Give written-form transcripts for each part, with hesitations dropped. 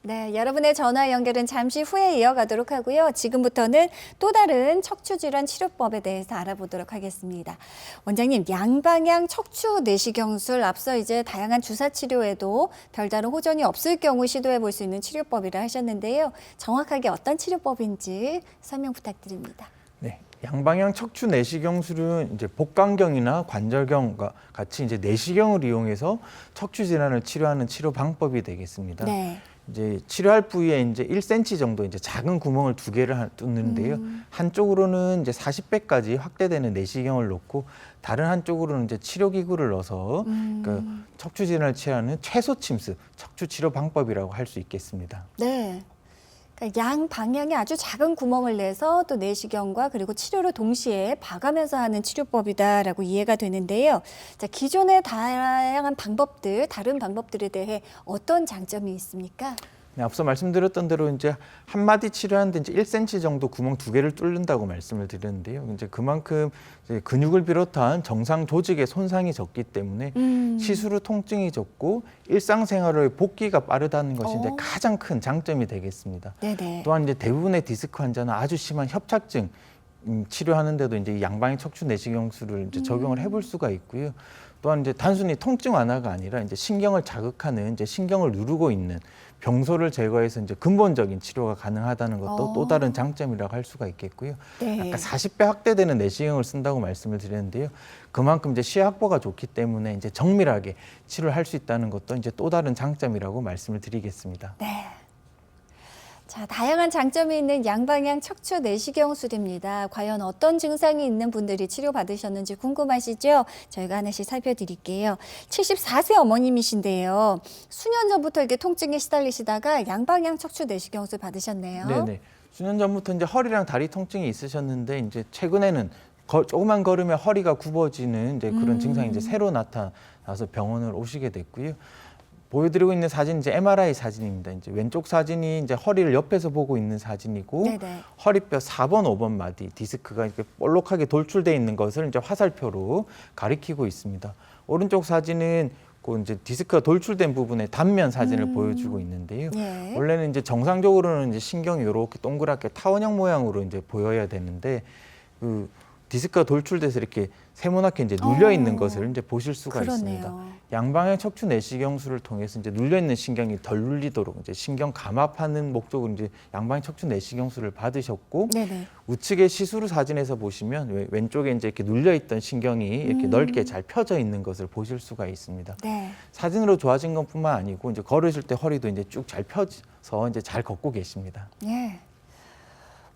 네, 여러분의 전화 연결은 잠시 후에 이어가도록 하고요. 지금부터는 또 다른 척추질환 치료법에 대해서 알아보도록 하겠습니다. 원장님, 양방향 척추 내시경술 앞서 이제 다양한 주사 치료에도 별다른 호전이 없을 경우 시도해 볼 수 있는 치료법이라 하셨는데요. 정확하게 어떤 치료법인지 설명 부탁드립니다. 네, 양방향 척추 내시경술은 이제 복강경이나 관절경과 같이 이제 내시경을 이용해서 척추 질환을 치료하는 치료 방법이 되겠습니다. 네. 이제 치료할 부위에 이제 1cm 정도 이제 작은 구멍을 2개를 뚫는데요. 한쪽으로는 이제 40배까지 확대되는 내시경을 놓고 다른 한쪽으로는 이제 치료기구를 넣어서 그러니까 척추 질환을 치료하는 최소 침수 척추 치료 방법이라고 할 수 있겠습니다. 네. 그러니까 양 방향에 아주 작은 구멍을 내서 또 내시경과 그리고 치료를 동시에 봐가면서 하는 치료법이다라고 이해가 되는데요. 자, 기존의 다양한 방법들, 다른 방법들에 대해 어떤 장점이 있습니까? 네, 앞서 말씀드렸던 대로 이제 한 마디 치료하는데 이제 1cm 정도 구멍 2개를 뚫는다고 말씀을 드렸는데요. 이제 그만큼 이제 근육을 비롯한 정상 조직의 손상이 적기 때문에 시술 후 통증이 적고 일상생활의 복귀가 빠르다는 것이 이제 가장 큰 장점이 되겠습니다. 네네. 또한 이제 대부분의 디스크 환자는 아주 심한 협착증 치료하는데도 이제 양방향 척추 내시경술을 이제 적용을 해볼 수가 있고요. 또한 이제 단순히 통증 완화가 아니라 이제 신경을 자극하는 이제 신경을 누르고 있는 병소를 제거해서 이제 근본적인 치료가 가능하다는 것도 또 다른 장점이라고 할 수가 있겠고요. 네. 아까 40배 확대되는 내시경을 쓴다고 말씀을 드렸는데요. 그만큼 이제 시야 확보가 좋기 때문에 이제 정밀하게 치료를 할 수 있다는 것도 이제 또 다른 장점이라고 말씀을 드리겠습니다. 네. 자, 다양한 장점이 있는 양방향 척추 내시경술입니다. 과연 어떤 증상이 있는 분들이 치료받으셨는지 궁금하시죠? 저희가 하나씩 살펴드릴게요. 74세 어머님이신데요. 수년 전부터 이렇게 통증에 시달리시다가 양방향 척추 내시경술 받으셨네요. 네네. 수년 전부터 이제 허리랑 다리 통증이 있으셨는데 이제 최근에는 조금만 걸으면 허리가 굽어지는 이제 그런 증상이 이제 새로 나타나서 병원을 오시게 됐고요. 보여드리고 있는 사진 이제 MRI 사진입니다. 이제 왼쪽 사진이 이제 허리를 옆에서 보고 있는 사진이고 네네. 허리뼈 4번, 5번 마디 디스크가 이렇게 볼록하게 돌출돼 있는 것을 이제 화살표로 가리키고 있습니다. 오른쪽 사진은 그 이제 디스크가 돌출된 부분의 단면 사진을 보여주고 있는데요. 예. 원래는 이제 정상적으로는 이제 신경이 이렇게 동그랗게 타원형 모양으로 이제 보여야 되는데 그 디스크가 돌출돼서 이렇게 세모나게 이제 눌려 있는 것을 이제 보실 수가 그러네요. 있습니다. 양방향 척추 내시경술을 통해서 이제 눌려 있는 신경이 덜 눌리도록 이제 신경 감압하는 목적으로 이제 양방향 척추 내시경술을 받으셨고 네네. 우측의 시술 후 사진에서 보시면 왼쪽에 이제 이렇게 눌려 있던 신경이 이렇게 넓게 잘 펴져 있는 것을 보실 수가 있습니다. 네. 사진으로 좋아진 것뿐만 아니고 이제 걸으실 때 허리도 이제 쭉 잘 펴서 이제 잘 걷고 계십니다. 예.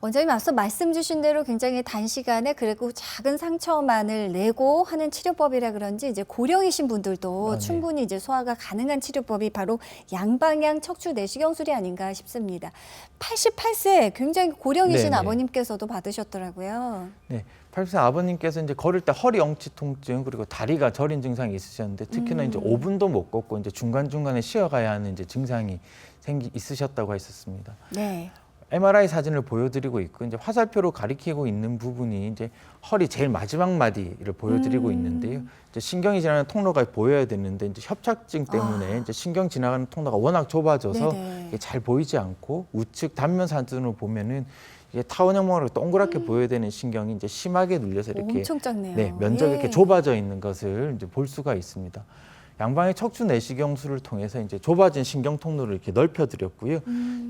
원장님 앞서 말씀 주신 대로 굉장히 단시간에 그리고 작은 상처만을 내고 하는 치료법이라 그런지 이제 고령이신 분들도 네. 충분히 이제 소화가 가능한 치료법이 바로 양방향 척추 내시경술이 아닌가 싶습니다. 88세 굉장히 고령이신 네네. 아버님께서도 받으셨더라고요. 네, 80세 아버님께서 이제 걸을 때 허리 엉치 통증 그리고 다리가 저린 증상이 있으셨는데 특히나 이제 5분도 못 걷고 이제 중간중간에 쉬어가야 하는 이제 증상이 있으셨다고 했었습니다. 네. MRI 사진을 보여드리고 있고 이제 화살표로 가리키고 있는 부분이 이제 허리 제일 마지막 마디를 보여드리고 있는데요. 이제 신경이 지나가는 통로가 보여야 되는데 이제 협착증 때문에 이제 신경 지나가는 통로가 워낙 좁아져서 네네. 이게 잘 보이지 않고 우측 단면 사진으로 보면은 이게 타원형 모양으로 동그랗게 보여야 되는 신경이 이제 심하게 눌려서 이렇게 엄청 작네요. 네, 면적이 예. 이렇게 좁아져 있는 것을 이제 볼 수가 있습니다. 양방향 척추 내시경술을 통해서 이제 좁아진 신경 통로를 이렇게 넓혀드렸고요.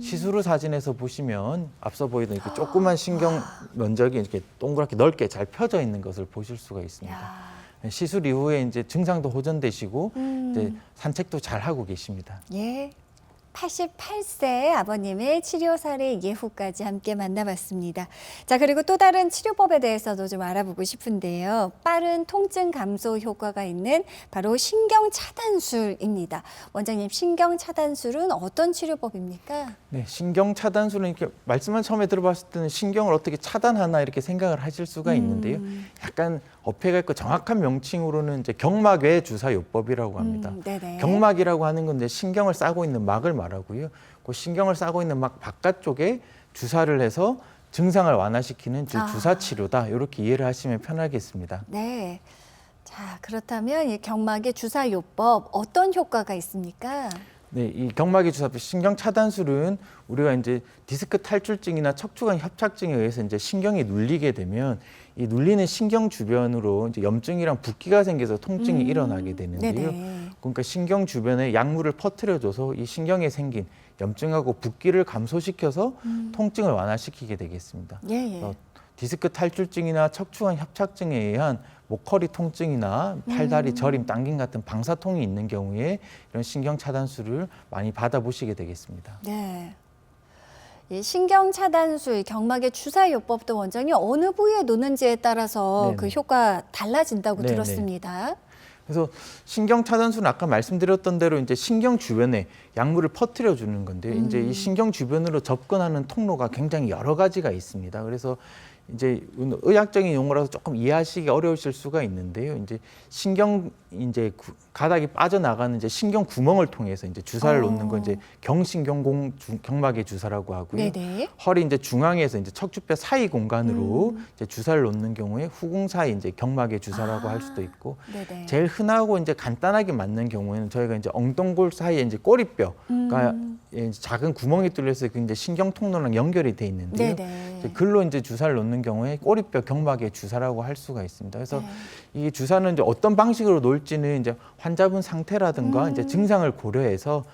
시술 후 사진에서 보시면 앞서 보이던 이렇게 조그만 신경 면적이 이렇게 동그랗게 넓게 잘 펴져 있는 것을 보실 수가 있습니다. 야. 시술 이후에 이제 증상도 호전되시고 이제 산책도 잘 하고 계십니다. 예. 88세 아버님의 치료 사례 예후까지 함께 만나봤습니다. 자, 그리고 또 다른 치료법에 대해서도 좀 알아보고 싶은데요. 빠른 통증 감소 효과가 있는 바로 신경 차단술입니다. 원장님, 신경 차단술은 어떤 치료법입니까? 네, 신경 차단술은 이렇게 말씀을 처음에 들어봤을 때는 신경을 어떻게 차단하나 이렇게 생각을 하실 수가 있는데요. 약간 어폐가 있고 정확한 명칭으로는 이제 경막외 주사요법이라고 합니다. 네네. 경막이라고 하는 건 이제 신경을 싸고 있는 막을 말하고요. 그 신경을 싸고 있는 막 바깥쪽에 주사를 해서 증상을 완화시키는 주사 치료다. 이렇게 이해를 하시면 편하겠습니다. 네. 자, 그렇다면 이 경막의 주사요법 어떤 효과가 있습니까? 네, 이 경막의 주사표 신경 차단술은 우리가 이제 디스크 탈출증이나 척추관 협착증에 의해서 이제 신경이 눌리게 되면 이 눌리는 신경 주변으로 이제 염증이랑 붓기가 생겨서 통증이 일어나게 되는데요. 네네. 그러니까 신경 주변에 약물을 퍼뜨려줘서 이 신경에 생긴 염증하고 붓기를 감소시켜서 통증을 완화시키게 되겠습니다. 예, 예. 디스크 탈출증이나 척추관 협착증에 의한 목허리 통증이나 팔다리 저림, 당김 같은 방사통이 있는 경우에 이런 신경 차단술을 많이 받아보시게 되겠습니다. 네. 이 신경 차단술, 경막의 주사 요법도 원장님 어느 부위에 놓는지에 따라서 네네. 그 효과 달라진다고 네네. 들었습니다. 그래서 신경 차단술은 아까 말씀드렸던 대로 이제 신경 주변에 약물을 퍼뜨려 주는 건데 이제 이 신경 주변으로 접근하는 통로가 굉장히 여러 가지가 있습니다. 그래서 이제 의학적인 용어라서 조금 이해하시기 어려우실 수가 있는데요. 이제 신경 가닥이 빠져나가는 이제 신경 구멍을 통해서 이제 주사를 놓는 건 이제 경신경공 경막의 주사라고 하고요. 네네. 허리 이제 중앙에서 이제 척추뼈 사이 공간으로 이제 주사를 놓는 경우에 후궁 사이 이제 경막의 주사라고 할 수도 있고 네네. 제일 흔하고 이제 간단하게 맞는 경우에는 저희가 이제 엉덩골 사이에 이제 꼬리뼈가 이제 작은 구멍이 뚫려서 그 이제 신경 통로랑 연결이 돼 있는데요. 네네. 이제 글로 이제 주사를 놓는 경우에 꼬리뼈 경막의 주사라고 할 수가 있습니다. 그래서 이 주사는 이제 어떤 방식으로 놓을지는 이제 환자분 상태라든가 이제 증상을 고려해서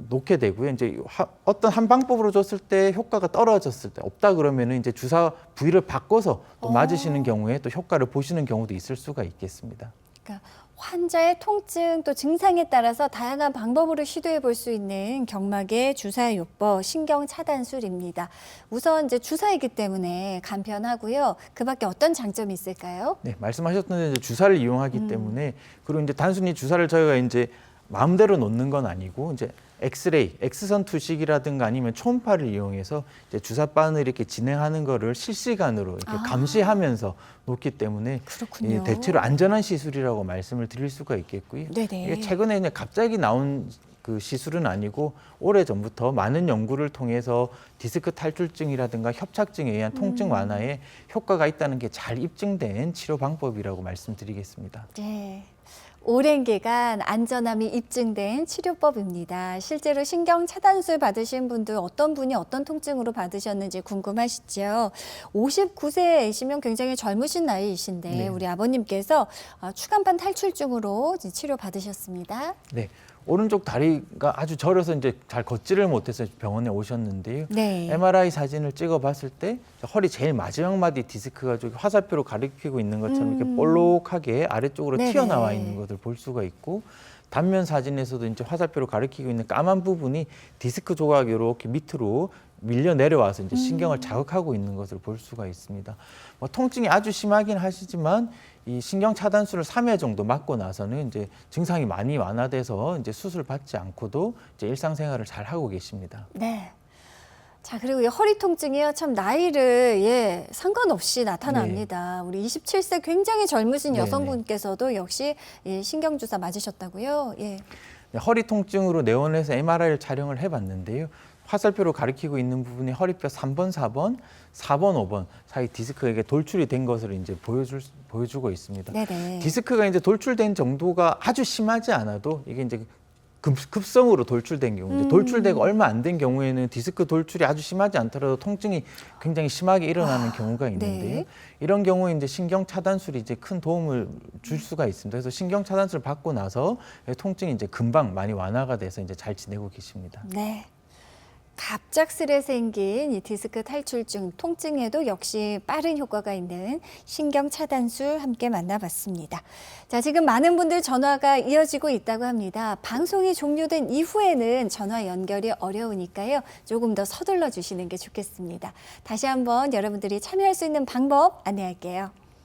놓게 되고요. 이제 어떤 한 방법으로 줬을 때 효과가 떨어졌을 때 없다 그러면은 이제 주사 부위를 바꿔서 또 맞으시는 경우에 또 효과를 보시는 경우도 있을 수가 있겠습니다. 그러니까 환자의 통증 또 증상에 따라서 다양한 방법으로 시도해 볼 수 있는 경막의 주사 요법 신경 차단술입니다. 우선 이제 주사이기 때문에 간편하고요. 그 밖에 어떤 장점이 있을까요? 네, 말씀하셨던 대로 이제 주사를 이용하기 때문에 그리고 이제 단순히 주사를 저희가 이제 마음대로 놓는 건 아니고 이제 엑스레이, 엑스선 투식이라든가 아니면 초음파를 이용해서 이제 주사 바늘을 이렇게 진행하는 거를 실시간으로 이렇게 감시하면서 놓기 때문에 그렇군요. 대체로 안전한 시술이라고 말씀을 드릴 수가 있겠고요. 네네. 이게 최근에 이제 갑자기 나온 그 시술은 아니고 오래 전부터 많은 연구를 통해서 디스크 탈출증이라든가 협착증에 의한 통증 완화에 효과가 있다는 게 잘 입증된 치료 방법이라고 말씀드리겠습니다. 네. 오랜 기간 안전함이 입증된 치료법입니다. 실제로 신경 차단술 받으신 분들 어떤 분이 어떤 통증으로 받으셨는지 궁금하시죠? 59세이시면 굉장히 젊으신 나이이신데 네. 우리 아버님께서 추간판 탈출증으로 치료 받으셨습니다. 네. 오른쪽 다리가 아주 저려서 이제 잘 걷지를 못해서 병원에 오셨는데요. 네. MRI 사진을 찍어봤을 때 허리 제일 마지막 마디 디스크가 저기 화살표로 가리키고 있는 것처럼 이렇게 볼록하게 아래쪽으로 네네. 튀어나와 있는 것을 볼 수가 있고 단면 사진에서도 이제 화살표로 가리키고 있는 까만 부분이 디스크 조각이 이렇게 밑으로 밀려 내려와서 이제 신경을 자극하고 있는 것을 볼 수가 있습니다. 뭐 통증이 아주 심하긴 하시지만 이 신경 차단술을 3회 정도 맞고 나서는 이제 증상이 많이 완화돼서 이제 수술 받지 않고도 이제 일상생활을 잘 하고 계십니다. 네. 자, 그리고 이 허리 통증이요. 참 나이를 상관없이 나타납니다. 우리 27세 굉장히 젊으신 네네. 여성분께서도 역시 신경주사 맞으셨다고요? 예. 네, 허리 통증으로 내원해서 MRI를 촬영을 해봤는데요. 화살표로 가리키고 있는 부분이 허리뼈 3번, 4번, 4번, 5번 사이 디스크에게 돌출이 된 것을 이제 보여주고 있습니다. 네네. 디스크가 이제 돌출된 정도가 아주 심하지 않아도 이게 이제 급성으로 돌출된 경우, 이제 돌출되고 얼마 안 된 경우에는 디스크 돌출이 아주 심하지 않더라도 통증이 굉장히 심하게 일어나는 경우가 있는데요. 네. 이런 경우에 이제 신경 차단술이 이제 큰 도움을 줄 수가 있습니다. 그래서 신경 차단술 받고 나서 통증이 이제 금방 많이 완화가 돼서 이제 잘 지내고 계십니다. 네. 갑작스레 생긴 이 디스크 탈출증 통증에도 역시 빠른 효과가 있는 신경 차단술 함께 만나봤습니다. 자, 지금 많은 분들 전화가 이어지고 있다고 합니다. 방송이 종료된 이후에는 전화 연결이 어려우니까요. 조금 더 서둘러 주시는 게 좋겠습니다. 다시 한번 여러분들이 참여할 수 있는 방법 안내할게요.